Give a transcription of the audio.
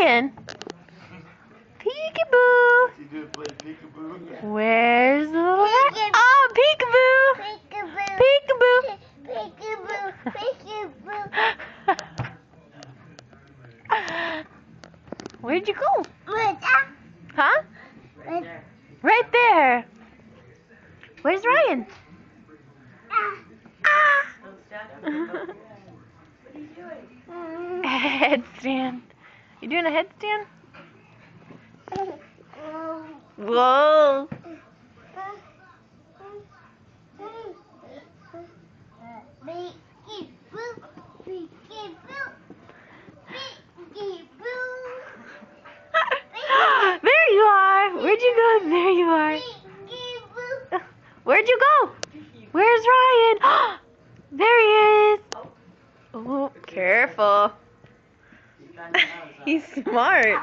Ryan? Peekaboo. You do play peekaboo? Where's the little rat? Oh, peekaboo. Peekaboo. Where'd you go? Huh? Right there. Where's Ryan? Headstand. You doing a headstand? Whoa. There you are. Where'd you go? There you are. Where'd you go? Where's Ryan? There he is. Oh, careful. He's smart.